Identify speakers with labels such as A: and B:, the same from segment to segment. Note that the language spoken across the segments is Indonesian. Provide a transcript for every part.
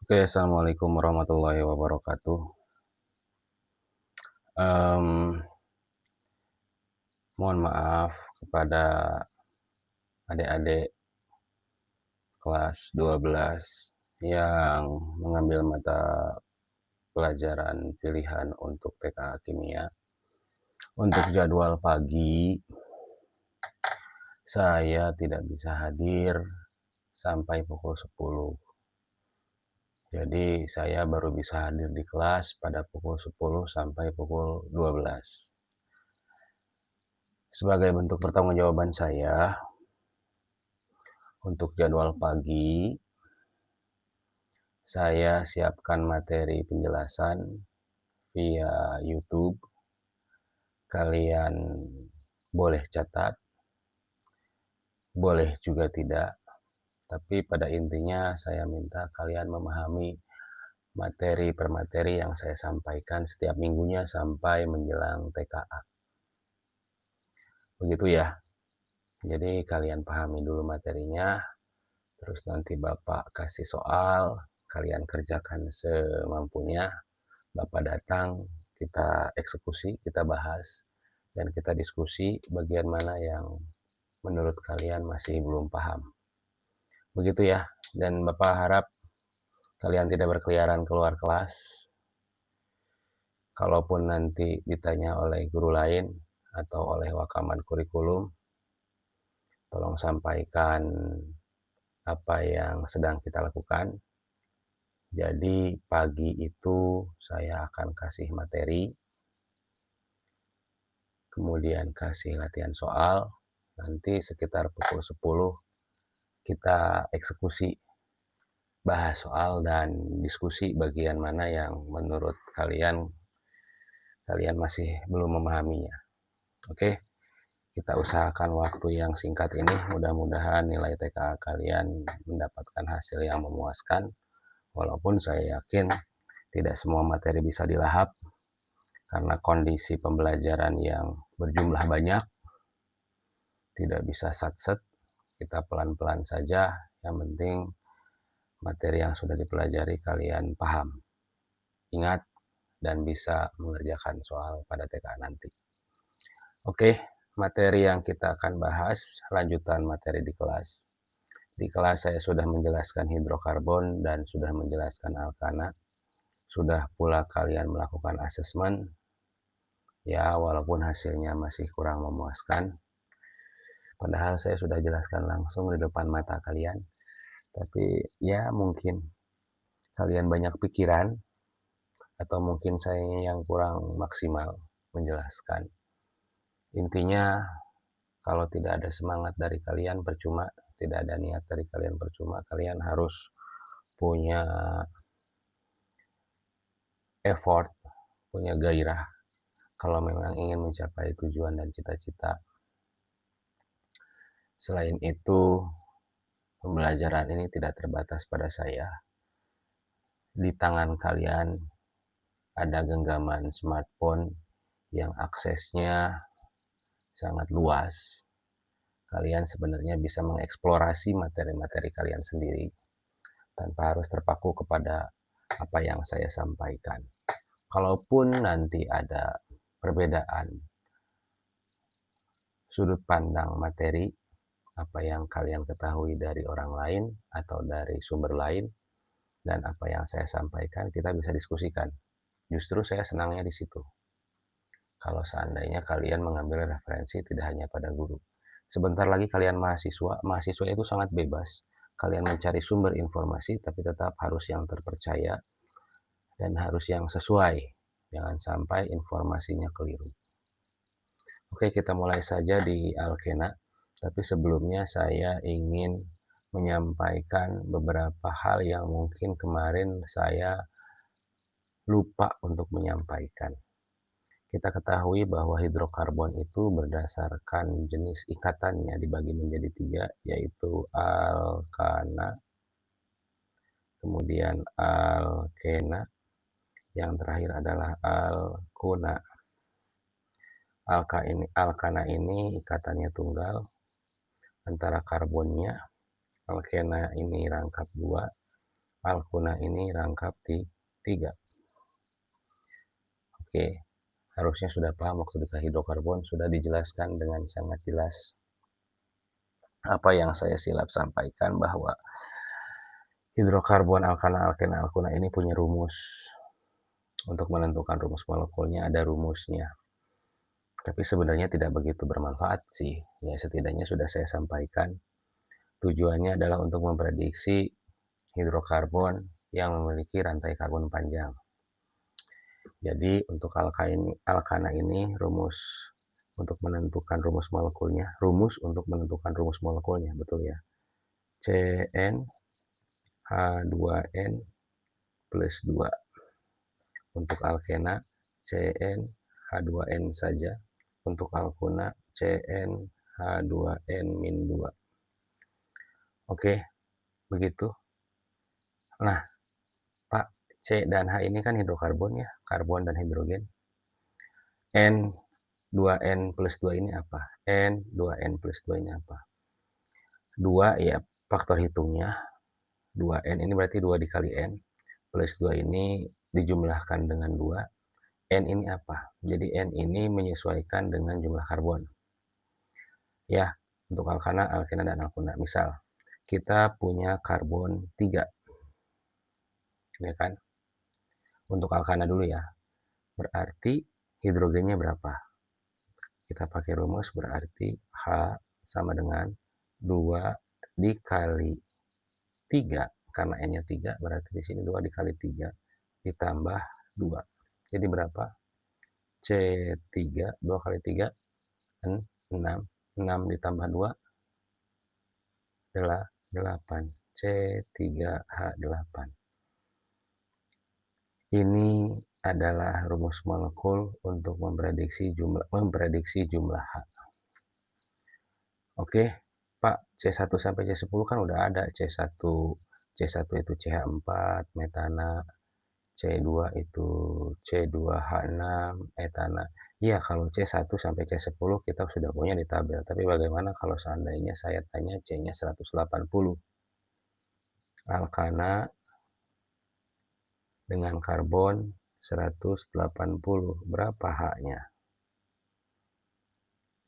A: Oke, assalamualaikum warahmatullahi wabarakatuh. Mmm, Mohon maaf kepada adik-adik kelas 12 yang mengambil mata pelajaran pilihan untuk TKA Kimia. Untuk jadwal pagi, saya tidak bisa hadir sampai pukul 10. Jadi saya baru bisa hadir di kelas pada pukul 10 sampai pukul 12. Sebagai bentuk pertanggungjawaban saya, untuk jadwal pagi, saya siapkan materi penjelasan via YouTube. Kalian boleh catat, boleh juga tidak. Tapi pada intinya saya minta kalian memahami materi per materi yang saya sampaikan setiap minggunya sampai menjelang TKA. Begitu ya. Jadi kalian pahami dulu materinya, terus nanti Bapak kasih soal, kalian kerjakan semampunya. Bapak datang, kita eksekusi, kita bahas, dan kita diskusi bagian mana yang menurut kalian masih belum paham. Begitu ya, dan Bapak harap kalian tidak berkeliaran keluar kelas. Kalaupun nanti ditanya oleh guru lain atau oleh wakaman kurikulum, tolong sampaikan apa yang sedang kita lakukan. Jadi pagi itu saya akan kasih materi, kemudian kasih latihan soal. Nanti sekitar pukul 10 kita eksekusi, bahas soal dan diskusi bagian mana yang menurut kalian masih belum memahaminya. Oke, kita usahakan waktu yang singkat ini, mudah-mudahan nilai TKA kalian mendapatkan hasil yang memuaskan. Walaupun saya yakin tidak semua materi bisa dilahap karena kondisi pembelajaran yang berjumlah banyak, tidak bisa satset. Kita pelan-pelan saja, yang penting materi yang sudah dipelajari kalian paham, ingat, dan bisa mengerjakan soal pada TKA nanti. Oke, materi yang kita akan bahas lanjutan materi di kelas. Di kelas saya sudah menjelaskan hidrokarbon dan sudah menjelaskan alkana. Sudah pula kalian melakukan asesmen. Ya, walaupun hasilnya masih kurang memuaskan. Padahal saya sudah jelaskan langsung di depan mata kalian. Tapi ya mungkin kalian banyak pikiran atau mungkin saya yang kurang maksimal menjelaskan. Intinya kalau tidak ada semangat dari kalian percuma, tidak ada niat dari kalian percuma. Kalian harus punya effort, punya gairah kalau memang ingin mencapai tujuan dan cita-cita. Selain itu, pembelajaran ini tidak terbatas pada saya. Di tangan kalian ada genggaman smartphone yang aksesnya sangat luas. Kalian sebenarnya bisa mengeksplorasi materi-materi kalian sendiri tanpa harus terpaku kepada apa yang saya sampaikan. Kalaupun nanti ada perbedaan sudut pandang materi, apa yang kalian ketahui dari orang lain atau dari sumber lain, dan apa yang saya sampaikan, kita bisa diskusikan. Justru saya senangnya di situ. Kalau seandainya kalian mengambil referensi tidak hanya pada guru. Sebentar lagi kalian mahasiswa itu sangat bebas. Kalian mencari sumber informasi, tapi tetap harus yang terpercaya dan harus yang sesuai. Jangan sampai informasinya keliru. Oke, kita mulai saja di alkena. Tapi sebelumnya saya ingin menyampaikan beberapa hal yang mungkin kemarin saya lupa untuk menyampaikan. Kita ketahui bahwa hidrokarbon itu berdasarkan jenis ikatannya dibagi menjadi 3, yaitu alkana, kemudian alkena, yang terakhir adalah alkuna. Alkana ini ikatannya tunggal antara karbonnya, alkena ini rangkap 2, alkuna ini rangkap 3. Oke, harusnya sudah paham waktu di hidrokarbon sudah dijelaskan dengan sangat jelas. Apa yang saya silap sampaikan bahwa hidrokarbon alkana, alkena, alkuna ini punya rumus. Untuk menentukan rumus molekulnya ada rumusnya. Tapi sebenarnya tidak begitu bermanfaat sih. Ya setidaknya sudah saya sampaikan. Tujuannya adalah untuk memprediksi hidrokarbon yang memiliki rantai karbon panjang. Jadi untuk alkana ini rumus untuk menentukan rumus molekulnya, betul ya. CnH2n plus 2. Untuk alkena CnH2n saja. Untuk alkuna CnH2n-2. Oke, begitu. Nah, Pak, C dan H ini kan hidrokarbon ya, karbon dan hidrogen. N2n plus 2 ini apa? N2n plus 2 ini apa? 2 ya, faktor hitungnya. 2n ini berarti 2 dikali N. Plus 2 ini dijumlahkan dengan 2. N ini apa? Jadi N ini menyesuaikan dengan jumlah karbon. Ya, untuk alkana, alkena, dan alkuna. Misal, kita punya karbon 3. Ya kan? Untuk alkana dulu ya. Berarti hidrogennya berapa? Kita pakai rumus berarti H sama dengan 2 dikali 3. Karena N-nya 3, berarti di sini 2 dikali 3 ditambah 2. Jadi berapa? C3, 2 kali 3, 6. 6 ditambah 2, 8. C3H8. Ini adalah rumus molekul untuk memprediksi jumlah H. Oke, Pak, C1 sampai C10 kan udah ada. C1 itu CH4, metana. C2 itu C2H6, etana. Iya, kalau C1 sampai C10 kita sudah punya di tabel. Tapi bagaimana kalau seandainya saya tanya C-nya 180? Alkana dengan karbon 180, berapa H-nya?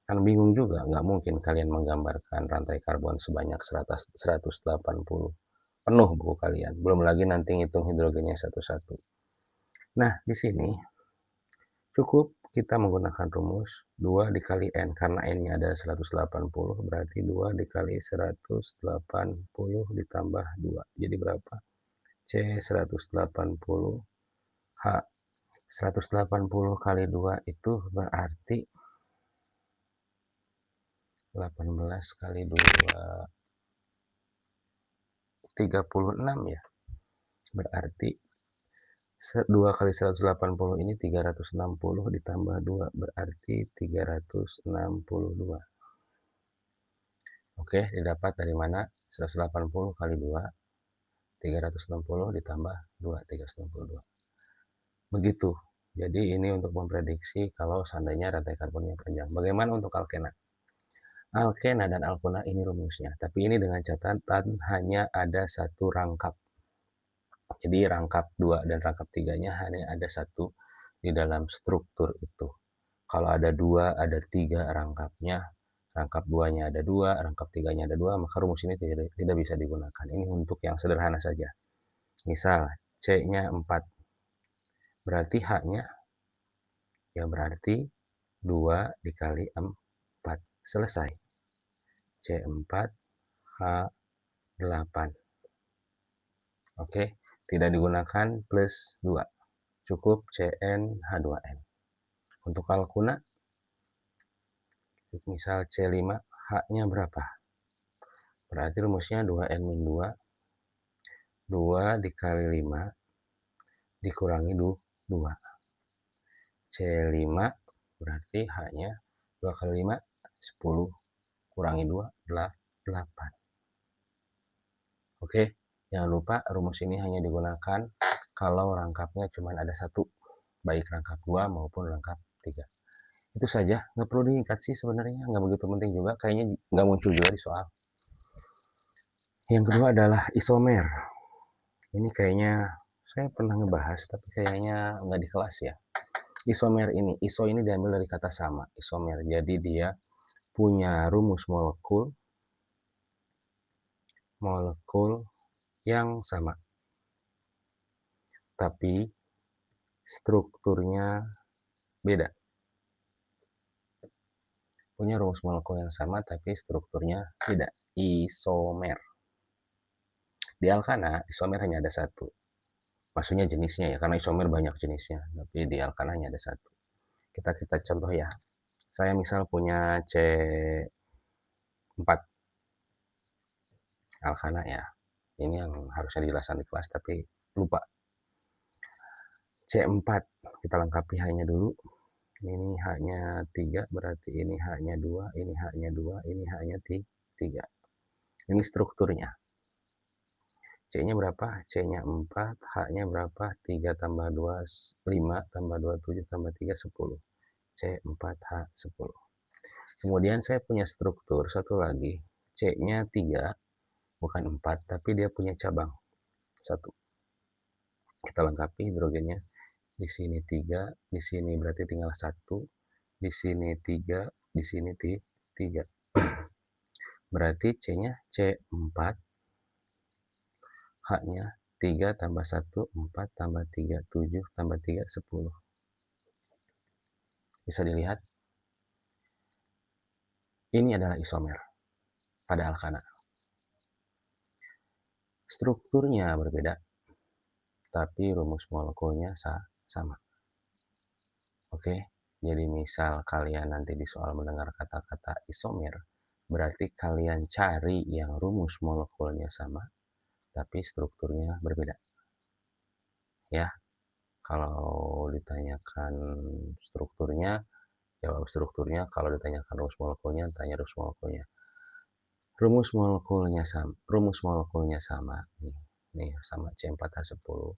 A: Kan bingung juga, nggak mungkin kalian menggambarkan rantai karbon sebanyak 180. Penuh buku kalian, belum lagi nanti ngitung hidrogennya satu-satu. Nah, di sini cukup kita menggunakan rumus 2 dikali N, karena N-nya ada 180, berarti 2 dikali 180 ditambah 2. Jadi berapa? C180 H. 180 kali 2 itu berarti 18 kali 2, 36 ya. Berarti 2 kali 180 ini 360 ditambah 2, berarti 362. Oke, didapat dari mana? 180 kali 2, 360 ditambah 2, 362. Begitu. Jadi ini untuk memprediksi kalau seandainya rantai karbonnya panjang. Bagaimana untuk alkena? Alkena dan alkuna ini rumusnya, tapi ini dengan catatan hanya ada satu rangkap. Jadi rangkap 2 dan rangkap 3-nya hanya ada satu di dalam struktur itu. Kalau ada 2, ada 3 rangkapnya, rangkap 2-nya ada 2, rangkap 3-nya ada 2, maka rumus ini tidak bisa digunakan. Ini untuk yang sederhana saja. Misal C-nya 4, berarti H-nya ya berarti 2 dikali 4. Selesai. C4 H8. Oke, tidak digunakan plus 2. Cukup CnH2n. Untuk alkuna, misal C5, H-nya berapa? Berarti rumusnya 2n-2. 2 dikali 5 dikurangi 2. C5 berarti H-nya 2 kali 5, 10. Kurangi 2, 8. Oke, jangan lupa rumus ini hanya digunakan kalau rangkapnya cuma ada satu. Baik rangkap 2 maupun rangkap 3. Itu saja, nggak perlu diingat sih sebenarnya, nggak begitu penting juga. Kayaknya nggak muncul juga di soal. Yang kedua adalah isomer. Ini kayaknya saya pernah ngebahas, tapi kayaknya nggak di kelas ya. Isomer ini, iso ini diambil dari kata sama, isomer. Jadi dia punya rumus molekul yang sama, tapi strukturnya beda. Punya rumus molekul yang sama, tapi strukturnya beda. Isomer. Di alkana, isomer hanya ada satu. Maksudnya jenisnya ya, karena isomer banyak jenisnya. Tapi di alkana hanya ada satu. Kita contoh ya. Saya misal punya C4 alkana ya. Ini yang harusnya dijelaskan di kelas, tapi lupa. C4 kita lengkapi hanya dulu. Ini H-nya 3, berarti ini H-nya 2, ini H-nya 2, ini H-nya 3. Ini strukturnya. C-nya berapa? C-nya 4, H-nya berapa? 3 tambah 2, 5, tambah 2, 7, tambah 3, 10. C4H10. Kemudian saya punya struktur satu lagi. C-nya 3, bukan 4, tapi dia punya cabang 1. Kita lengkapi hidrogennya. Di sini 3, di sini berarti tinggal 1, di sini 3, di sini 3. Berarti C-nya C4, H-nya 3 tambah 1, 4 tambah 3, 7 tambah 3, 10. Bisa dilihat, ini adalah isomer pada alkana. Strukturnya berbeda, tapi rumus molekulnya sama. Oke, jadi misal kalian nanti di soal mendengar kata-kata isomer, berarti kalian cari yang rumus molekulnya sama, tapi strukturnya berbeda. Ya, kalau ditanyakan strukturnya, jawab strukturnya. Kalau ditanyakan rumus molekulnya, tanya rumus molekulnya. Rumus molekulnya sama. Nih sama C4H10.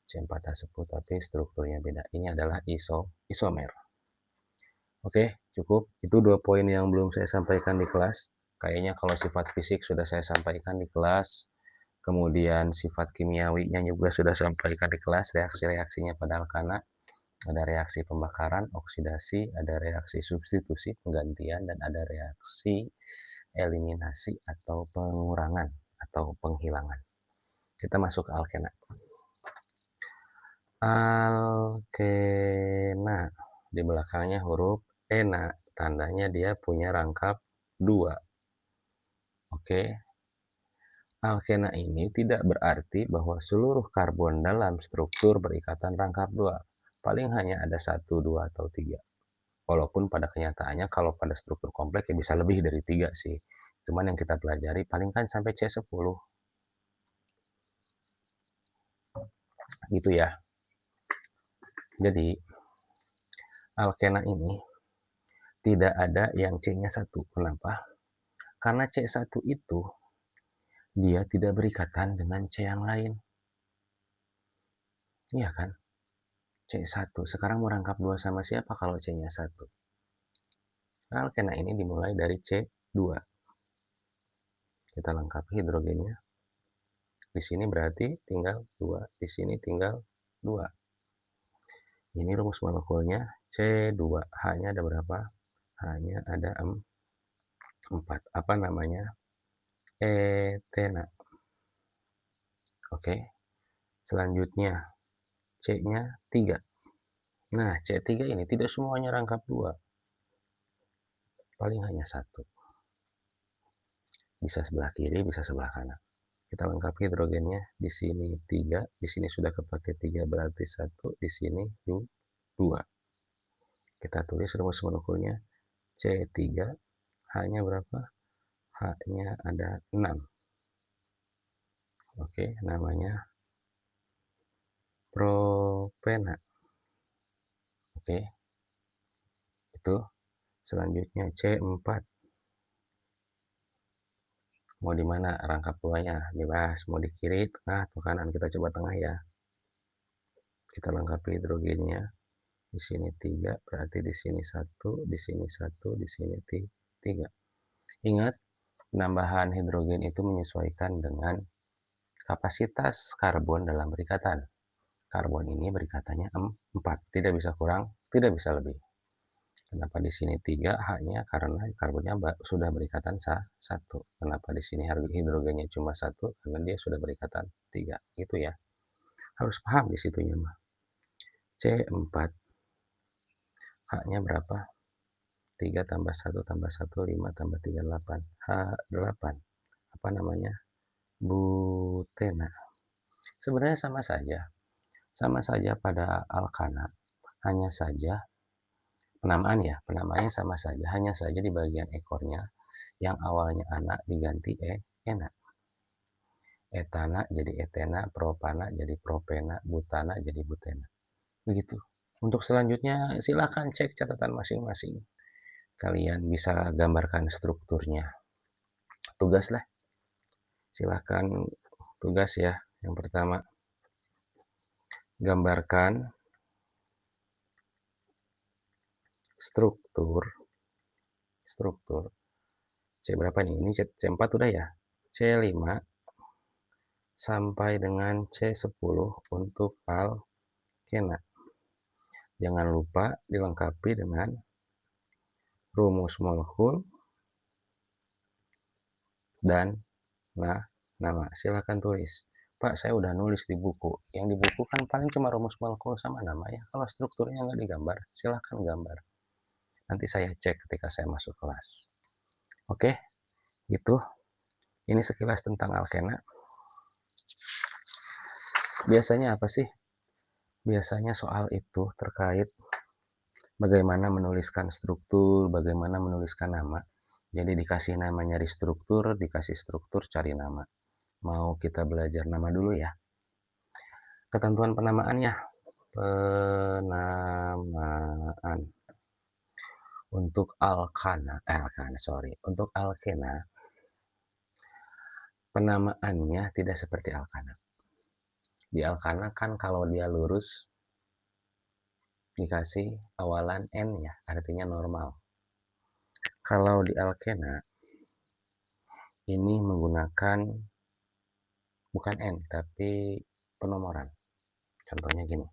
A: C4H10 tapi strukturnya beda. Ini adalah isomer. Oke, cukup. Itu 2 poin yang belum saya sampaikan di kelas. Kayaknya kalau sifat fisik sudah saya sampaikan di kelas. Kemudian sifat kimiawinya juga sudah sampaikan di kelas, reaksi-reaksinya pada alkana. Ada reaksi pembakaran, oksidasi, ada reaksi substitusi, penggantian, dan ada reaksi eliminasi atau pengurangan atau penghilangan. Kita masuk ke alkena. Alkena, di belakangnya huruf ena, tandanya dia punya rangkap 2. Oke. Alkena ini tidak berarti bahwa seluruh karbon dalam struktur berikatan rangkap 2. Paling hanya ada 1, 2, atau 3. Walaupun pada kenyataannya kalau pada struktur kompleks ya bisa lebih dari 3 sih. Cuman yang kita pelajari paling kan sampai C10. Gitu ya. Jadi alkena ini tidak ada yang C-nya 1. Kenapa? Karena C1 itu dia tidak berikatan dengan C yang lain. Iya kan? C1. Sekarang mau rangkap 2 sama siapa kalau C-nya 1? Alkena ini dimulai dari C2. Kita lengkapi hidrogennya. Di sini berarti tinggal 2. Di sini tinggal 2. Ini rumus molekulnya C2. H-nya ada berapa? H-nya ada 4. Apa namanya? Etena. Oke. Selanjutnya C-nya 3. Nah, C3 ini tidak semuanya rangkap 2. Paling hanya 1. Bisa sebelah kiri, bisa sebelah kanan. Kita lengkapi hidrogennya. Di sini 3, di sini sudah kepake 3 berarti 1, di sini 2. Kita tulis rumus molekulnya C3, H-nya berapa? H-nya ada 6. Oke, namanya propena. Oke. Itu. Selanjutnya C4. Mau di mana rangkap 2-nya? Bebas, mau di kiri, tengah, atau kanan. Kita coba tengah ya. Kita lengkapi hidrogennya. Di sini 3, berarti di sini 1, di sini 1, di sini 3. Ingat, penambahan hidrogen itu menyesuaikan dengan kapasitas karbon dalam berikatan. Karbon ini berikatannya 4, tidak bisa kurang, tidak bisa lebih. Kenapa di sini 3? Hanya karena karbonnya sudah berikatan 1. Kenapa di sini hidrogennya cuma 1? Karena dia sudah berikatan 3. Gitu ya. Harus paham di situnya mah. C4. H-nya berapa? 3 tambah 1 tambah 1, 5 tambah 3, 8. H8. Apa namanya? Butena. Sebenarnya sama saja. Sama saja pada alkana. Hanya saja penamaannya sama saja. Hanya saja di bagian ekornya yang awalnya anak diganti ena. Etana jadi etena, propana jadi propena, butana jadi butena. Begitu. Untuk selanjutnya silakan cek catatan masing-masing. Kalian bisa gambarkan strukturnya. Tugas lah. Silakan tugas ya. Yang pertama, gambarkan struktur C berapa nih? Ini C4 udah ya. C5 sampai dengan C10 untuk alkena. Jangan lupa dilengkapi dengan rumus molekul dan nama. Silakan tulis. Pak, saya udah nulis di buku. Yang di buku kan paling cuma rumus molekul sama nama ya. Kalau strukturnya nggak digambar, silakan gambar. Nanti saya cek ketika saya masuk kelas. Oke, gitu. Ini sekilas tentang alkena. Biasanya apa sih? Biasanya soal itu terkait bagaimana menuliskan struktur, bagaimana menuliskan nama. Jadi dikasih nama nyari struktur, dikasih struktur cari nama. Mau kita belajar nama dulu ya. Ketentuan penamaannya. Penamaan. Untuk untuk alkena, penamaannya tidak seperti alkana. Di alkana kan kalau dia lurus dikasih awalan N ya, artinya normal. Kalau di alkena ini menggunakan bukan N tapi penomoran. Contohnya gini.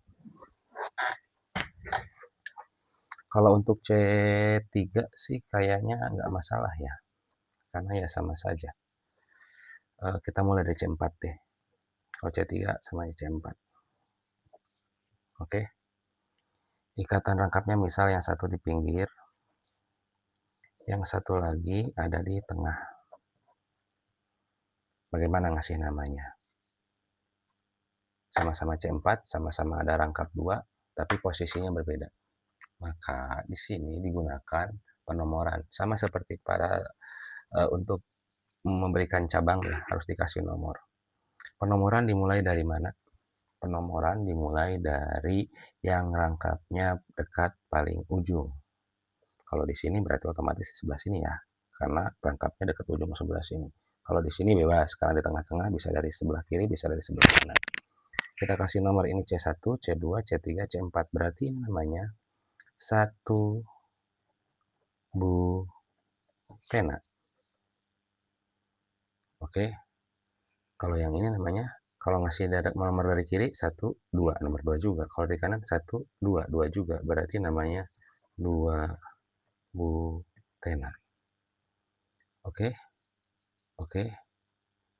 A: Kalau untuk C3 sih kayaknya nggak masalah ya, karena ya sama saja. Kita mulai dari C4 deh. Kalau C3 sama C4. Oke. Ikatan rangkapnya misal yang satu di pinggir, yang satu lagi ada di tengah. Bagaimana ngasih namanya? Sama-sama C4, sama-sama ada rangkap 2, tapi posisinya berbeda. Maka di sini digunakan penomoran. Sama seperti pada untuk memberikan cabang harus dikasih nomor. Penomoran dimulai dari mana? Penomoran dimulai dari yang rangkapnya dekat paling ujung. Kalau di sini berarti otomatis di sebelah sini ya, karena rangkapnya dekat ujung sebelah sini. Kalau di sini bebas, karena di tengah-tengah bisa dari sebelah kiri, bisa dari sebelah kanan. Kita kasih nomor ini C1, C2, C3, C4. Berarti ini namanya 1 butena. Oke. Kalau yang ini namanya, kalau ngasih nomor dari kiri 1, 2, nomor 2 juga. Kalau di kanan 1, 2, 2 juga. Berarti namanya 2 butena. Oke.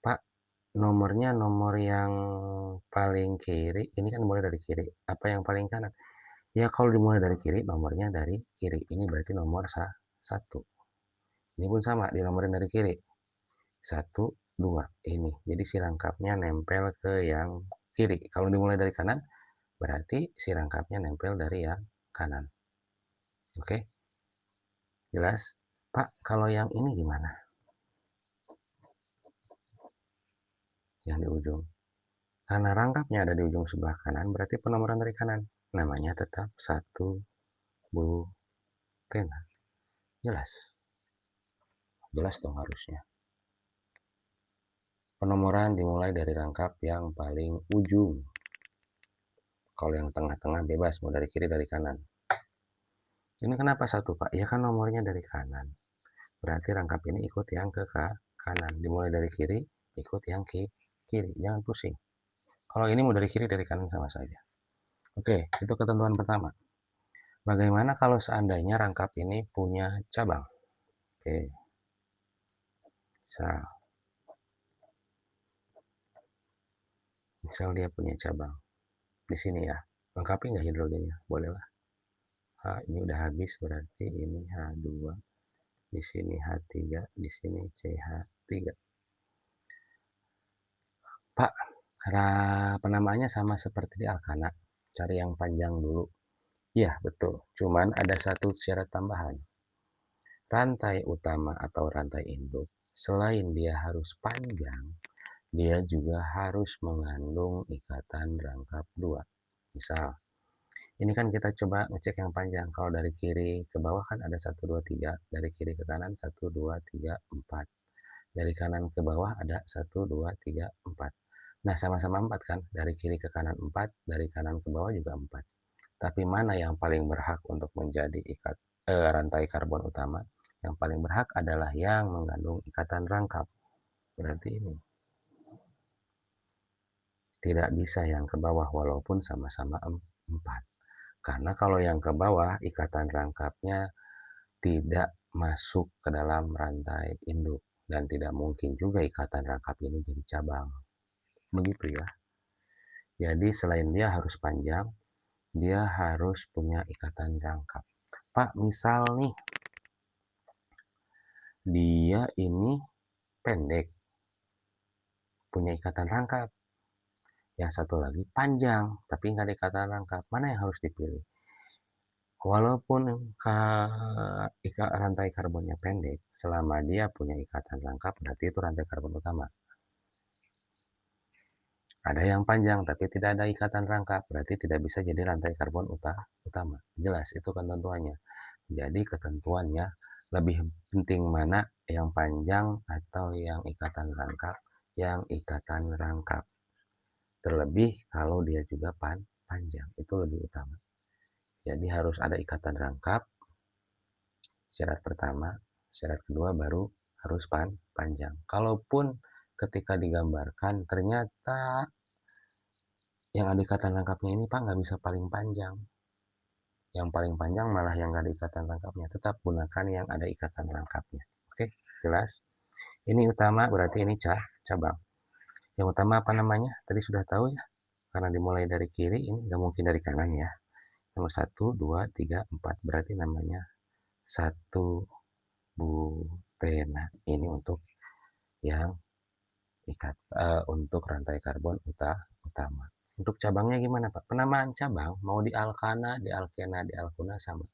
A: Pak, nomornya nomor yang paling kiri. Ini kan mulai dari kiri. Apa yang paling kanan? Ya kalau dimulai dari kiri, nomornya dari kiri. Ini berarti nomor 1. Ini pun sama, dinomorin dari kiri. 1, 2. Ini. Jadi si rangkapnya nempel ke yang kiri. Kalau dimulai dari kanan, berarti si rangkapnya nempel dari yang kanan. Oke? Jelas? Pak, kalau yang ini gimana? Yang di ujung. Karena rangkapnya ada di ujung sebelah kanan, berarti penomoran dari kanan. Namanya tetap 1 butena. Jelas? Jelas dong harusnya. Penomoran dimulai dari rangkap yang paling ujung. Kalau yang tengah-tengah bebas, mau dari kiri, dari kanan. Ini kenapa 1, Pak? Ya kan nomornya dari kanan. Berarti rangkap ini ikut yang ke kanan. Dimulai dari kiri, ikut yang kiri. kiri, jangan pusing. Kalau ini mau dari kiri, dari kanan sama saja. Oke, itu ketentuan pertama. Bagaimana kalau seandainya rangkap ini punya cabang? Oke, misal dia punya cabang. Di sini ya, lengkapi nggak hidrogennya? Bolehlah. Ini udah habis, berarti ini H2. Di sini H3, di sini CH3. Pak, penamaannya sama seperti di alkana. Cari yang panjang dulu. Ya, betul. Cuman ada satu syarat tambahan. Rantai utama atau rantai induk, selain dia harus panjang, dia juga harus mengandung ikatan rangkap 2. Misal, ini kan kita coba ngecek yang panjang. Kalau dari kiri ke bawah kan ada 1, 2, 3. Dari kiri ke kanan 1, 2, 3, 4. Dari kanan ke bawah ada 1, 2, 3, 4. Nah, sama-sama 4 kan? Dari kiri ke kanan 4, dari kanan ke bawah juga 4. Tapi mana yang paling berhak untuk menjadi rantai karbon utama? Yang paling berhak adalah yang mengandung ikatan rangkap. Berarti ini. Tidak bisa yang ke bawah walaupun sama-sama 4. Karena kalau yang ke bawah, ikatan rangkapnya tidak masuk ke dalam rantai induk. Dan tidak mungkin juga ikatan rangkap ini jadi cabang. Begitu ya. Jadi selain dia harus panjang, dia harus punya ikatan rangkap. Pak, misal nih, dia ini pendek, punya ikatan rangkap. Yang satu lagi panjang, tapi nggak ada ikatan rangkap. Mana yang harus dipilih? Walaupun rantai karbonnya pendek, selama dia punya ikatan rangkap, berarti itu rantai karbon utama. Ada yang panjang, tapi tidak ada ikatan rangkap, berarti tidak bisa jadi rantai karbon utama. Jelas, itu ketentuannya. Jadi ketentuannya lebih penting mana yang panjang atau yang ikatan rangkap? Yang ikatan rangkap. Terlebih kalau dia juga panjang, itu lebih utama. Jadi harus ada ikatan rangkap, syarat pertama. Syarat kedua baru harus panjang. Kalaupun ketika digambarkan ternyata yang ada ikatan rangkapnya ini Pak nggak bisa paling panjang. Yang paling panjang malah yang nggak ada ikatan rangkapnya. Tetap gunakan yang ada ikatan rangkapnya. Oke, jelas? Ini utama berarti ini cabang. Yang utama apa namanya? Tadi sudah tahu ya. Karena dimulai dari kiri, ini nggak mungkin dari kanan ya. Nomor 1, 2, 3, 4. Berarti namanya 1 butena. Ini untuk yang untuk rantai karbon utama. Untuk cabangnya gimana Pak? Penamaan cabang mau di alkana, di alkena, di alkuna sama.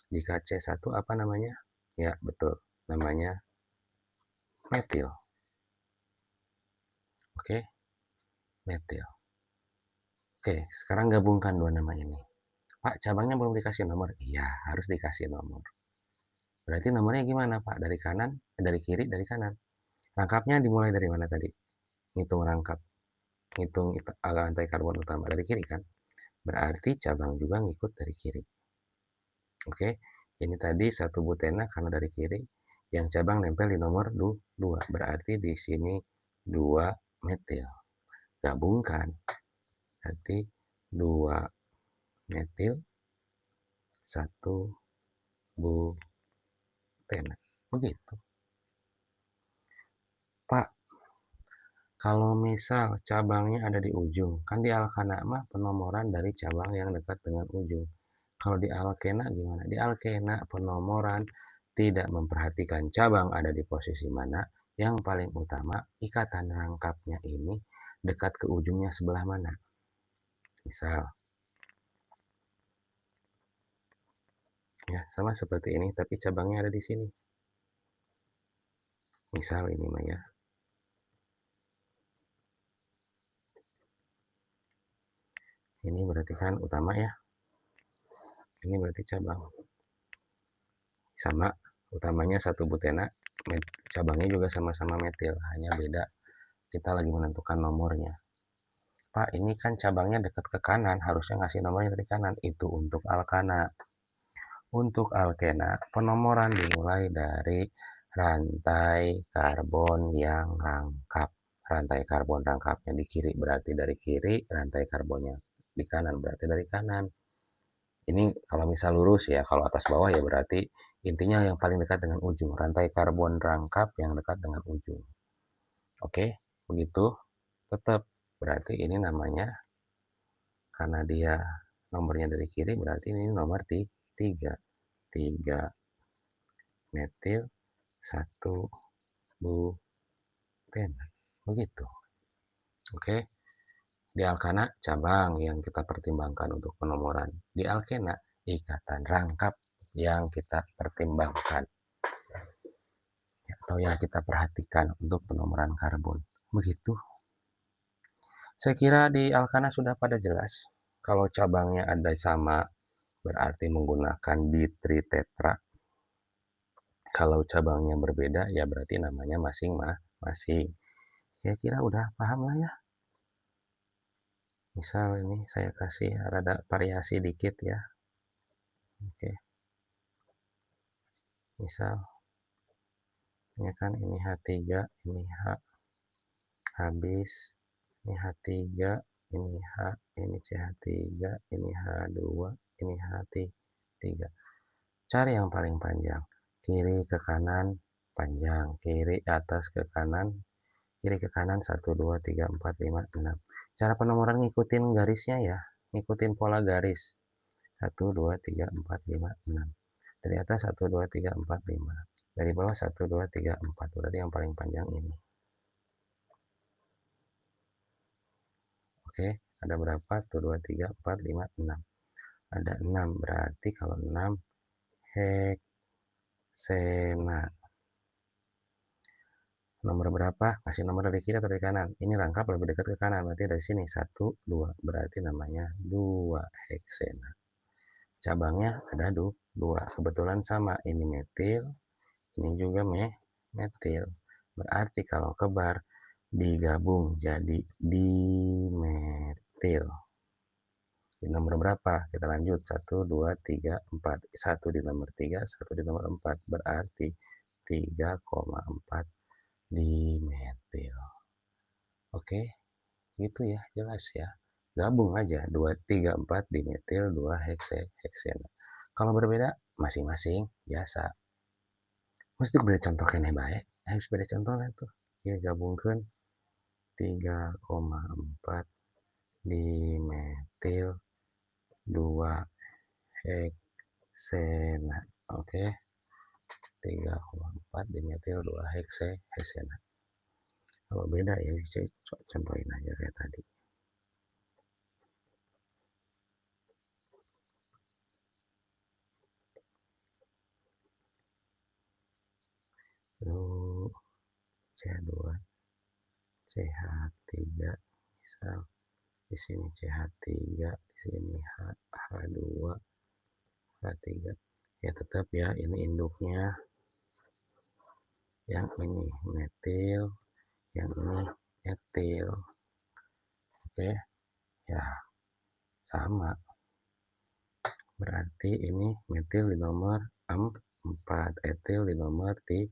A: Jika C1 apa namanya? Ya betul, namanya metil. Oke, metil. Oke, sekarang gabungkan dua nama ini. Pak, cabangnya belum dikasih nomor? Iya, harus dikasih nomor. Berarti nomornya gimana Pak? Dari kanan, dari kiri, dari kanan. Rangkapnya dimulai dari mana tadi? Ngitung rangkap. Ngitung rantai karbon utama dari kiri kan? Berarti cabang juga ngikut dari kiri. Oke, ini tadi 1 butena karena dari kiri. Yang cabang nempel di nomor 2. Berarti di sini 2 metil. Gabungkan. Berarti 2 metil 1 butena. Begitu. Pak, kalau misal cabangnya ada di ujung, kan di alkana mah penomoran dari cabang yang dekat dengan ujung. Kalau di alkena gimana? Di alkena penomoran tidak memperhatikan cabang ada di posisi mana. Yang paling utama, ikatan rangkapnya ini dekat ke ujungnya sebelah mana. Misal, ya sama seperti ini, tapi cabangnya ada di sini. Misal ini mah ya. Ini berarti kan utama ya. Ini berarti cabang. Sama, utamanya 1 butena, cabangnya juga sama-sama metil, hanya beda kita lagi menentukan nomornya. Pak, ini kan cabangnya dekat ke kanan, harusnya ngasih nomornya dari kanan. Itu untuk alkana. Untuk alkena, penomoran dimulai dari rantai karbon yang rangkap. rantai karbon rangkapnya di kiri berarti dari kiri, rantai karbonnya di kanan berarti dari kanan. Ini kalau misal lurus ya, kalau atas bawah ya berarti intinya yang paling dekat dengan ujung, rantai karbon rangkap yang dekat dengan ujung. Oke, begitu. Tetap berarti ini namanya, karena dia nomornya dari kiri berarti ini nomor 3. 3 metil 1 buten. Begitu. Oke. Di alkana cabang yang kita pertimbangkan untuk penomoran. Di alkena ikatan rangkap yang kita pertimbangkan atau yang kita perhatikan untuk penomoran karbon. Begitu. Saya kira di alkana sudah pada jelas. Kalau cabangnya ada sama berarti menggunakan ditritetra. Kalau cabangnya berbeda ya berarti namanya masing-masing. Saya kira udah paham lah ya. Misal ini saya kasih rada variasi dikit ya. Oke. Misal ini kan ini H3, ini H habis, ini H3, ini H, ini CH3, ini H2, ini H3. Cari yang paling panjang. Kiri ke kanan panjang, kiri atas ke kanan, kiri ke kanan 1 2 3 4 5 6. Cara penomoran ngikutin garisnya ya, ngikutin pola garis. 1 2 3 4 5 6. Dari atas 1 2 3 4 5. Dari bawah 1 2 3 4. Berarti yang paling panjang ini. Oke, ada berapa? 1 2 3 4 5 6. Ada 6, berarti kalau 6 heksena. Nomor berapa? Kasih nomor dari kiri atau dari kanan? Ini rangkap lebih dekat ke kanan, berarti dari sini 1 2. Berarti namanya 2 heksena. Cabangnya ada 2. Kebetulan sama, ini metil, ini juga metil. Berarti kalau kebar digabung jadi dimetil. Di nomor berapa? Kita lanjut. 1 2 3 4. 1 di nomor 3, 1 di nomor 4. Berarti 3,4 dimetil. Oke, gitu ya, jelas ya. Gabung aja 2 3 4 dimetil 2 heksena. Kalau berbeda masing-masing biasa. Mesti beda contoh kene bae. Harus beda contoh lah tuh. Ya gabungkan 3,4 dimetil 2 heksena. Oke. 3,4 dimetil 2 heksena. Kalau beda ya saya contohin aja kayak tadi. Lalu CH2, CH3, misal di sini CH3, di sini H2, H3. Ya tetap ya, ini induknya. Yang ini metil, yang ini etil. Oke, ya sama. Berarti ini metil di nomor 4, etil di nomor 3.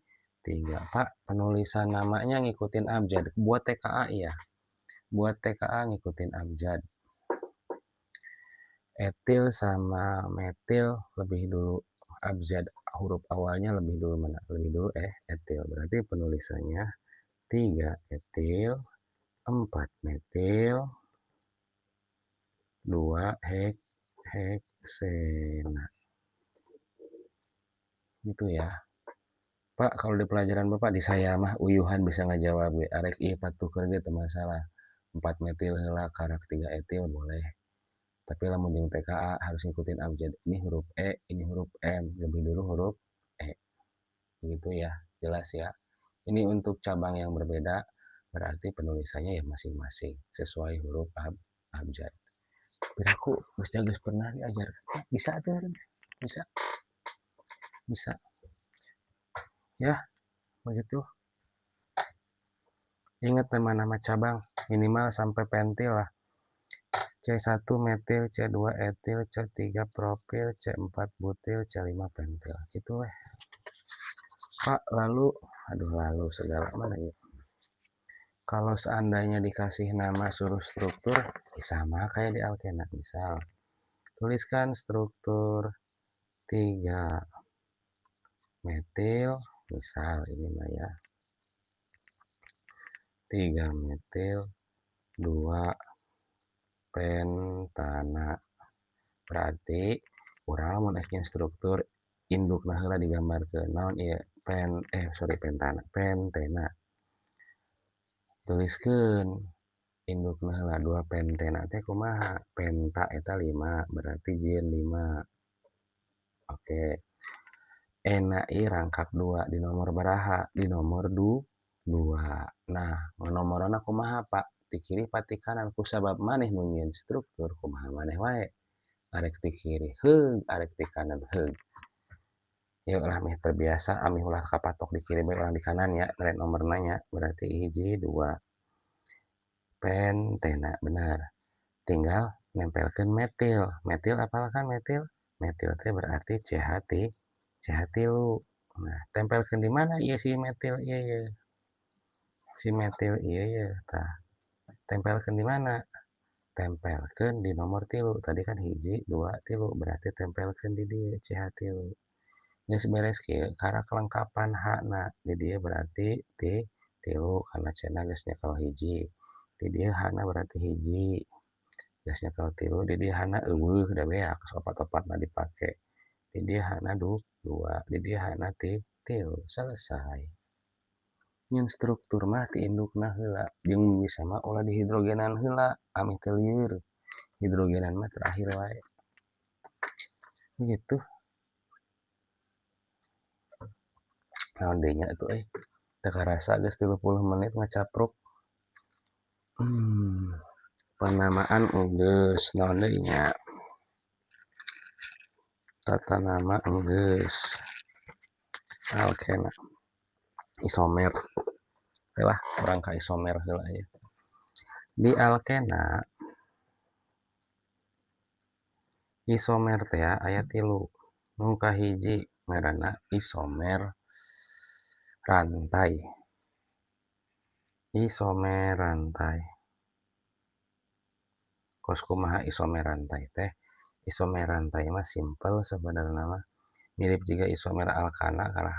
A: Pak, penulisan namanya ngikutin abjad. Buat TKA ya. Buat TKA ngikutin abjad. Etil sama metil lebih dulu abjad, huruf awalnya lebih dulu mana? Lebih dulu etil. Berarti penulisannya 3 etil, 4 metil, 2 heksena. Gitu ya. Pak, kalau di pelajaran Bapak di saya mah uyuhan bisa ngejawab we. Arek ieu patukeun ge teu masalah. 4 metil heula karak 3 etil boleh. Tapi lamun jeung TKA harus ngikutin abjad. Ini huruf E, ini huruf M, lebih dulu huruf E. Begitu ya, jelas ya. Ini untuk cabang yang berbeda, berarti penulisannya ya masing-masing sesuai huruf abjad. Piraku geus pernah diajarkan. Bisa tuh, bisa. Bisa. Ya, begitu. Ingat nama-nama cabang minimal sampai pentil lah. C1 metil, C2 etil, C3 propil, C4 butil, C5 pentil. Gitu weh. Pak, lalu segala mana ya? Kalau seandainya dikasih nama suruh struktur, sama kayak di alkena. Misal, tuliskan struktur 3 metil, misal ini mah ya. 3 metil 2 pentana. Berarti urang lamun bikin struktur indukna heula digambarkeun naon ieu pentena. Tuliskeun indukna heula 2 pentena teh kumaha? Penta eta 5 berarti jieun 5. Oke. Ena ieu rangkap 2 di nomor baraha? Di nomor 2. Nah, nomorna kumaha, Pak? Ti kiri pa ti kanan kusabab maneh nu nyieun struktur kumaha maneh wae. Arek ti kiri heug, arek ti kanan heug. Yuk lah meh terbiasa amih ulah kapatok di kiri bae urang di kanan ya, red nomorna nya. Berarti 1 2 pentena benar. Tinggal nempelkeun metil. Metil apalkan metil? Metil teh berarti CH3. Nah, tempelkeun di mana ieu si metil ieu ye? Si metil ieu ye tah. Tempelkeun di mana? Tempelkeun di nomor 3. Tadi kan 1 2 3 berarti tempelkeun di dieu CH3. Geus beres kieu kara kelengkapan H-na. Di dieu berarti 3 karena C-na geus nyekel 1. Di dieu H-na berarti 1. Geus nyekel 3 di dieu H-na eueuh da beak opat-opatna dipake. Di dieu H-na 2, di dieu H-na 3. Selesai. Nyieun struktur mah ti indukna heula. Jeung bisa mah ulah dihidrogenan heula amih teu lieur. Hidrogenan mah terakhir wae. Begitu. Naon deui nya atuh teu karasa geus 30 menit ngacapruk. Penamaan geus naon deui nya? Tata nama geus. Alkena. Isomer. Lah, urang ka isomer heula ya. Di alkena isomer teh aya 3. Nu kahiji ngaranna isomer rantai. Isomer rantai. Kos kumaha isomer rantai teh? Isomer rantai mah simpel sebenarnya mah. Mirip juga isomer alkana karena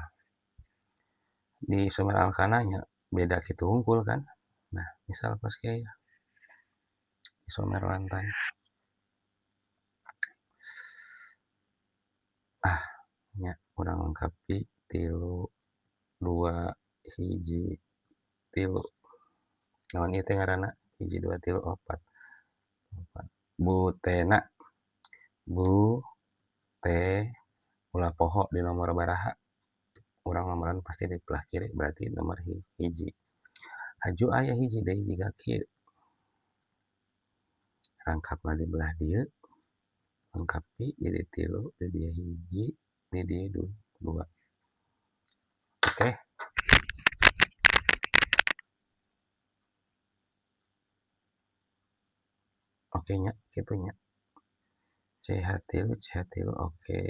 A: di isomer alkana nya beda kitu hungkul kan. Nah, misal pas kayak isomer rantai. Nya urang lengkapi 3 2 1 3. Naon ieu teh ngaranna? 1 2 3 4. Butena. Ulah poho di nomor baraha? Urang nomoran pasti di belah kiri berarti nomor 1. Haju aya 1 deui jiga kieu. Rangkapna di belah dieu. Lengkapi jadi 3, di dieu 1, di dieu 2. Oke. Oke nya, kitu nya. CH3 oke.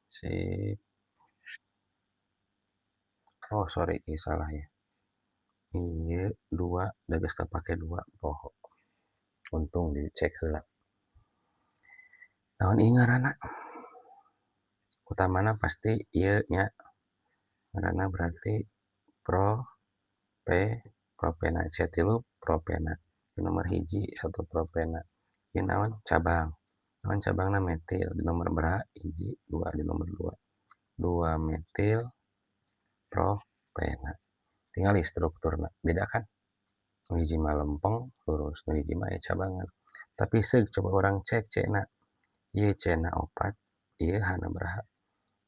A: Sip. Oh, sorry, salah ya. Ieu 2 da geus kapake 2 poho. Untung dicek heula. Naon ieu ngaranna? Utamana pasti ieu nya. Ngaranna berarti propena. C3 propena. Di nomor 1 1 propena. Ieu naon? Cabang. Naon cabangna metil. Di nomor baraha? 1 2 di nomor 2. 2 metil propena. Tinggal strukturna. Beda kan? Nu hiji mah lempeng lurus, nu hiji mah cabangan. Tapi seug coba orang cek C-na. Ieu C-na 4, ieu H-na baraha?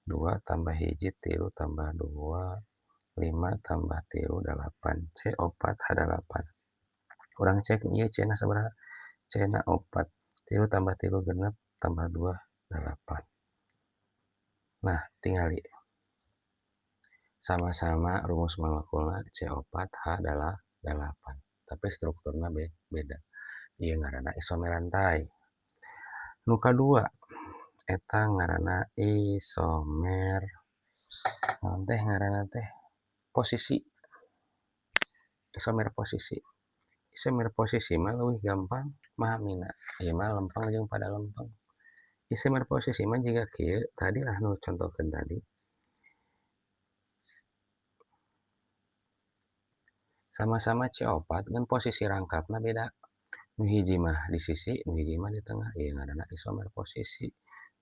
A: 2 tambah 1 3 tambah 2 5 tambah 3 8. C4 H8. Urang cek ieu C-na sabaraha? C-na 4. 3 tambah 3 genep tambah 2 8. Nah, tingali. Sama-sama rumus molekulna C4 H8. Tapi strukturna beda. Ieu ngaranna isomer rantai. Nu kadua eta ngaranna isomer naon teh ngaranna teh? Posisi. isomer posisi. Isomer posisi mah leuwih gampang mahamina. Ieu mah lempeng jeung pada lempeng. Isomer posisi mah jiga kieu, tadi lah nu contohkeun tadi. Sama-sama C4 ngan posisi rangkapna beda. Nu hiji mah di sisi, nu hiji mah di tengah. Ieu ngaranna isomer posisi.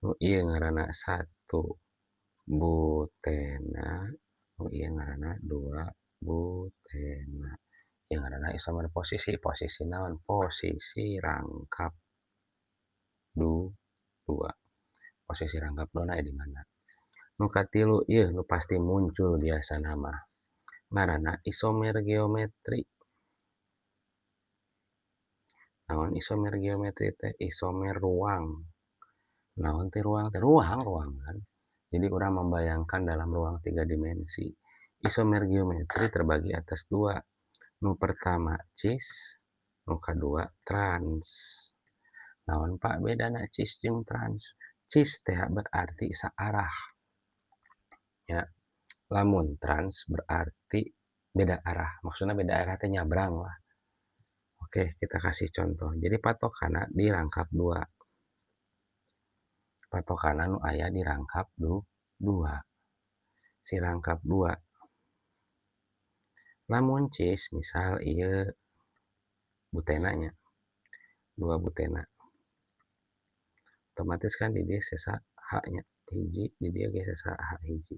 A: Nu ieu ngaranna 1 butena, nu ieu ngaranna 2 butena. Ieu ngaranna isomer posisi. Posisi naon? Posisi rangkap 2. Posisi rangkap 2 na aya di mana? Nu katilu ieu nu pasti muncul biasana mah. Ngaranna isomer geometri. Naon isomer geometri teh? Isomer ruang. Naon teh ruang teh? Ruangan. Jadi orang membayangkan dalam ruang 3 dimensi. Isomer geometri terbagi atas 2. Nu pertama cis, nu kadua trans. Naon Pak bedana cis jeung trans? Cis teh berarti searah. Ya. Lamun trans berarti beda arah. Maksudnya beda arah teh nyabrang lah. Oke, kita kasih contoh. Jadi patokana di rangkap 2. Patokana nu aya di rangkap 2. Si rangkap 2. Lamun cis misal ieu butenanya. 2 butena. Otomatis kan di dieu sesa H-nya hiji, di dieu ge sesa H hiji.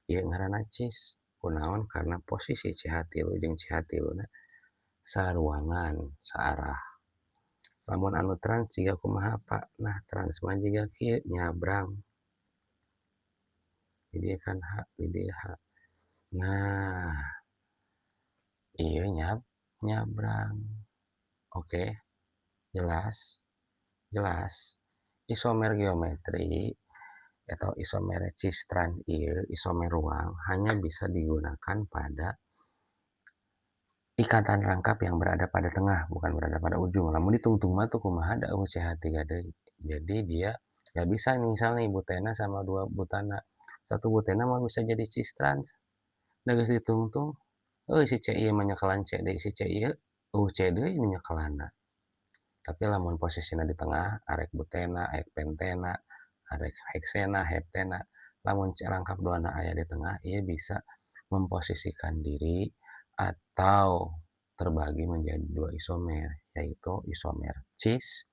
A: Ieu ngaranna cis. Kunaon? Karena posisi CH3 jeung CH3 na saruangan, saarah. Lamun anu trans jiga kumaha Pak? Nah, trans mah jiga kieu nyabrang. Di dieu kan H, di dieu H. Nah, ieu nyabrang. Oke. Jelas? Jelas. Isomer geometri atau isomer cis trans ieu, isomer ruang hanya bisa digunakan pada ikatan rangkap yang berada pada tengah, bukan berada pada ujung. Lamun ditungtung mah tuh kumaha da CH3 deui. Jadi dia nggak bisa misalnya butena sama 2 butana. 1 butena mah bisa jadi cis trans. Da geus ditungtung, si C ieu mah nyekelan C deui, si C ieu C deui nu nyekelanna. Tapi lamun posisina di tengah, arek butena, arek pentena, arek heksena, heptena. Lamun rangkap 2 na aya di tengah, ia bisa memposisikan diri atau terbagi menjadi 2 isomer, yaitu isomer cis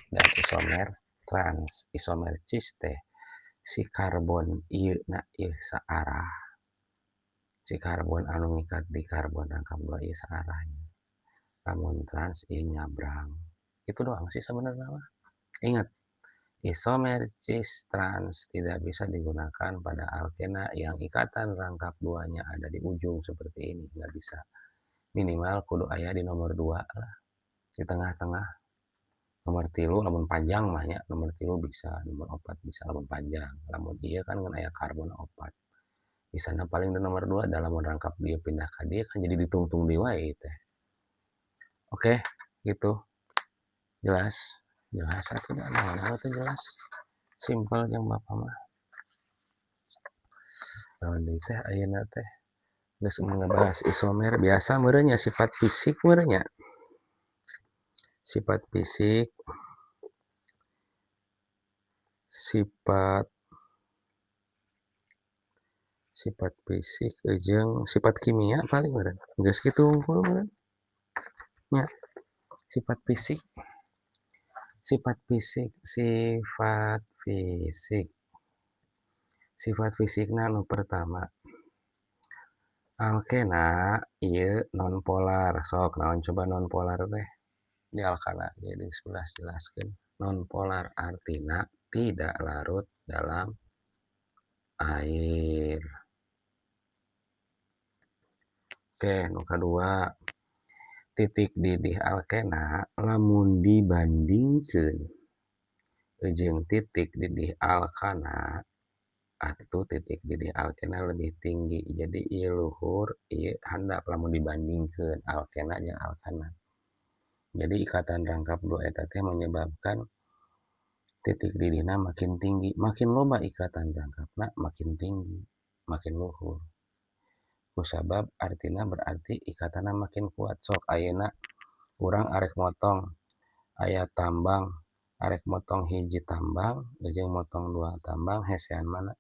A: dan isomer trans. Isomer cis teh si karbon ieu na ieu saarah. Si karbon anu ngikat di karbon rangkap 2 ieu saarahnya. Lamun trans ieu nyabrang. Itu doang sih sebenarnya mah. Ingat, isomer cis trans tidak bisa digunakan pada alkena yang ikatan rangkap 2-nya ada di ujung seperti ini. Nggak bisa. Minimal kudu aya di nomor 2 lah. Di tengah-tengah. Nomor 3, lamun panjang mah nya. Nomor 3 bisa, nomor 4 bisa, lamun panjang. Lamun iya kan ngan aya karbon 4. Bisana paling di nomor 2, dalam rangkap dia pindah ke dia kan jadi ditungtung di wae teh. Oke, gitu. Jelas? Jelas atuh da naon teh jelas. Simpel jeung Bapak mah. Naon deui teh ayeuna teh? Geus ngebahas isomer biasa meureun nya sifat fisik meureun nya. Sifat fisik, sifat fisik jeung sifat kimia paling meureun. Geus kitu unggul meureun. Nya, sifat fisik. Sifat fisik, sifat fisik. Sifat fisikna nu pertama. Alkena ieu nonpolar. Sok naon coba nonpolar teh? Di alkana jadi 11 jelaskeun. Nonpolar artina tidak larut dalam air. Oke, nu kadua. Titik didih alkena lamun dibandingkeun jeung titik didih alkana atuh titik didih alkena lebih tinggi. Jadi ieu luhur, ieu handap lamun dibandingkeun alkena jeung alkana. Jadi ikatan rangkap 2 eta teh menyebabkan titik didihna makin tinggi. Makin loba ikatan rangkapna makin tinggi, makin luhur. Kusabab artina berarti ikatana makin kuat. Sok ayeuna urang arek motong aya tambang, arek motong hiji tambang jeung motong 2 tambang hesean mana?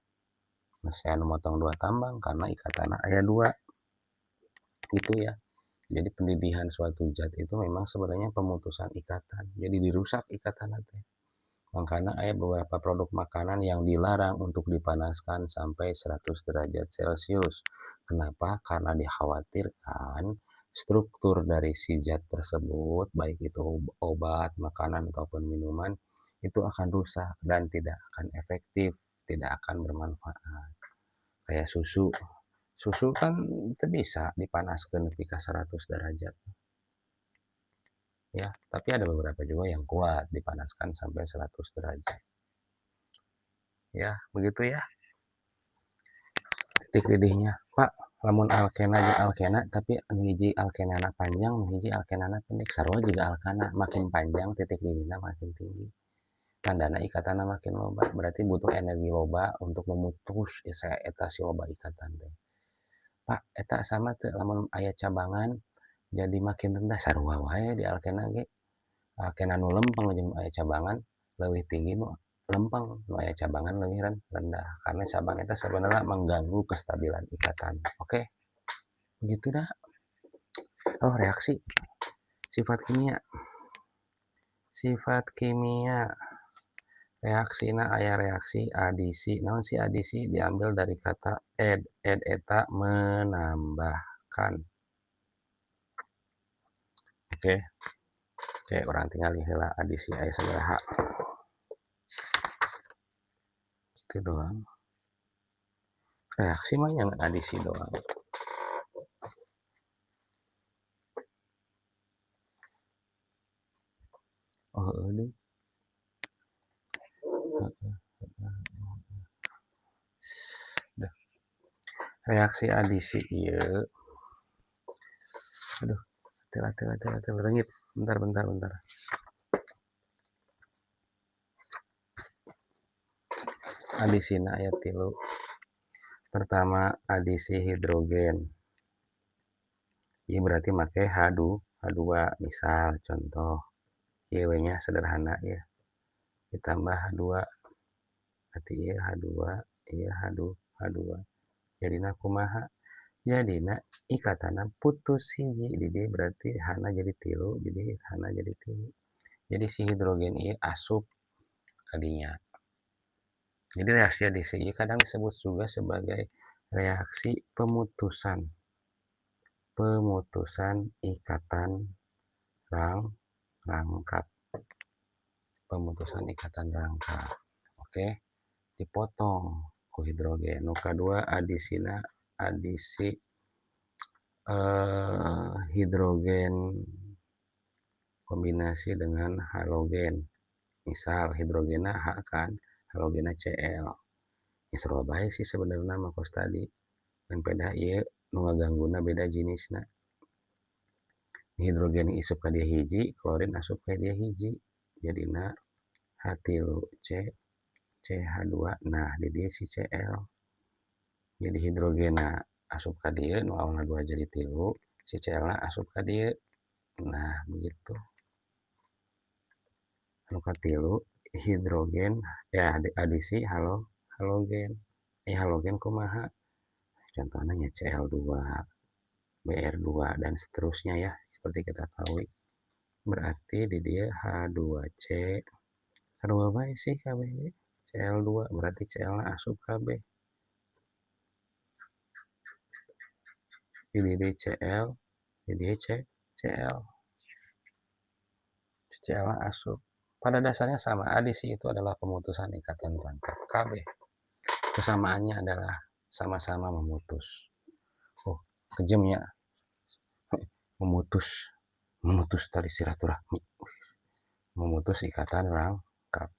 A: Hesean motong 2 tambang karena ikatana aya 2 gitu ya. Jadi pendidihan suatu zat itu memang sebenarnya pemutusan ikatan. Jadi dirusak ikatan teh. Makanya ada beberapa produk makanan yang dilarang untuk dipanaskan sampai 100 derajat Celcius. Kenapa? Karena dikhawatirkan struktur dari si zat tersebut, baik itu obat, makanan, ataupun minuman, itu akan rusak dan tidak akan efektif, tidak akan bermanfaat. Kayak susu. Susu kan itu bisa dipanaskan ketika 100 derajat. Ya, tapi ada beberapa juga yang kuat dipanaskan sampai 100 derajat. Ya, begitu ya. Titik didihnya, Pak, lamun alkena jeung alkena tapi anu hiji alkenana panjang, nu hiji alkenana pendek. Sarua juga alkana makin panjang titik didihna makin tinggi. Tandana ikatana makin loba, berarti butuh energi loba untuk memutus eta si loba ikatan teh. Pak, eta sama teu lamun aya cabangan jadi makin rendah sarua wae di alkena ge. Alkena nu lempeng jeung aya cabangan leuwih tinggi nu lempeng, nu aya cabangan leuwih rendah. Karena cabang eta sebenarnya mengganggu kestabilan ikatan. Oke, begitu dah. Oh, reaksi sifat kimia. Sifat kimia. Reaksina aya reaksi adisi. Naon si adisi diambil dari kata ed. Ed eta menambahkan. Oke. Oke, orang tinggal heula adisi aya sabaraha. Itu doang. Reaksi mah yang adisi doang. Oh, ini. Reaksi adisi ieu. Aduh, teu reungit. Bentar. Adisina aya 3. Pertama, adisi hidrogen. Ieu berarti make H2, misal contoh. Ieu we nya sederhana ya. Ditambah H2. Berarti ieu H2, ieu H2. Jadina kumaha? Jadina ikatana putus hiji. Jadi berarti H-na jadi 3, jadi H-na jadi 3. Jadi si hidrogen ieu asup kadinya. Jadi reaksi adisi ieu kadang disebut juga sebagai reaksi pemutusan ikatan rangkap. Pemutusan ikatan rangkap. Oke, dipotong ku hidrogen. Nu kadua adisina adisi hidrogen kombinasi dengan halogen. Misal hidrogenna H kan, halogenna Cl. Ini sarua bae sih sebenarnya mah kos tadi. Yang beda ieu nu ngagangguna beda jenisna. Hidrogen isup ka dia hiji, klorin asup ka dia hiji. Jadina H3C CH2. Nah, di dia si Cl. Jadi hidrogenna asup ka dia nu awalna 2 jadi 3, si Cl-na asup ka dia. Nah, begitu. Nu katilu hidrogen ya adisi halogen. Halogen kumaha? Contohnya ya Cl2, Br2 dan seterusnya ya, seperti kita tahu. Berarti di dia H2C. Sarua bae sih kabeh. Cl2 berarti Cl-na asup kabeh. Di dia Cl, di dia Cl. Cl-na asup. Pada dasarnya sama, adisi itu adalah pemutusan ikatan rangkap KB. Kesamaannya adalah sama-sama memutus. Oh, kejamnya. Memutus tali silaturahmi. Memutus ikatan rangkap.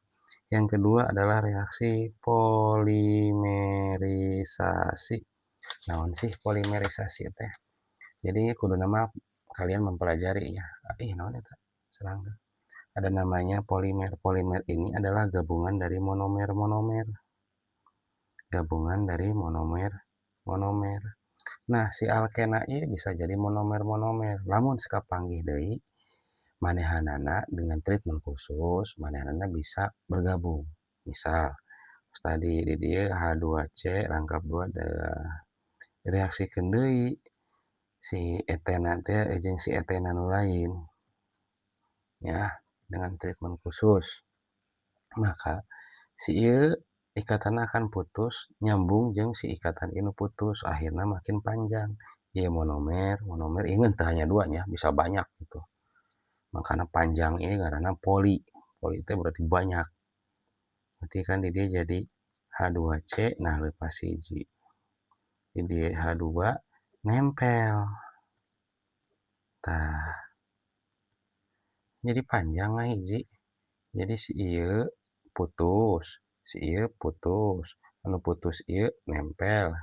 A: Yang kedua adalah reaksi polimerisasi. Naon sih polimerisasi teh? Jadi kudu nama kalian mempelajari ya. Naon eta? Serangga. Ada namanya polimer. Polimer ini adalah gabungan dari monomer. Nah, si alkena ieu bisa jadi monomer-monomer, lamun sakapanggih deui manehanana dengan treatment khusus, manehanana bisa bergabung. Misal, tadi di dieu H2C rangkap 2 reaksikeun deui si etena teh jeung si etena nu lain, ya, dengan treatment khusus. Maka si ieu ikatanna akan putus nyambung jeung si ikatan ieu nu putus, akhirna makin panjang. Ieu monomer, monomer inget teu hanya 2 nya, bisa banyak gitu. Makana panjang ini ngaranna poli. Poli itu berarti banyak. Berarti kan di dia jadi H2C, nah leupas hiji. Di dia H2 nempel. Tah, jadi panjang hiji. Jadi si ieu putus, si ieu putus. Anu putus ieu nempel.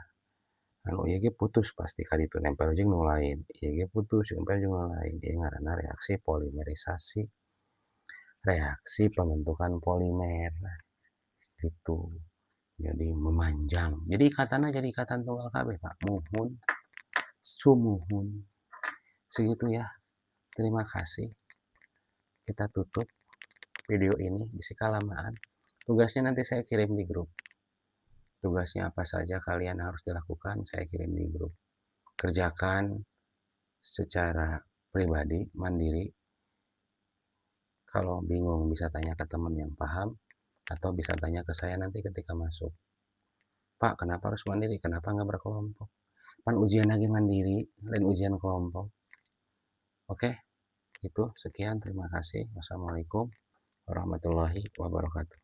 A: Anu ieu ge putus pasti ka ditu nempel jeung nu lain. Ieu ge putus nempel jeung nu lain. Ieu ngaranna reaksi polimerisasi. Reaksi pembentukan polimer. Gitu. Jadi memanjang. Jadi ikatannya jadi ikatan tunggal kabeh, Pak. Muhun, sumuhun. Segitu ya. Terima kasih. Kita tutup video ini, bisa kelamaan. Tugasnya nanti saya kirim di grup. Tugasnya apa saja kalian harus dilakukan, saya kirim di grup. Kerjakan secara pribadi, mandiri. Kalau bingung bisa tanya ke teman yang paham, atau bisa tanya ke saya nanti ketika masuk. Pak, kenapa harus mandiri? Kenapa nggak berkelompok? Pan ujian lagi mandiri, lain ujian kelompok. Oke, itu sekian. Terima kasih. Wassalamualaikum warahmatullahi wabarakatuh.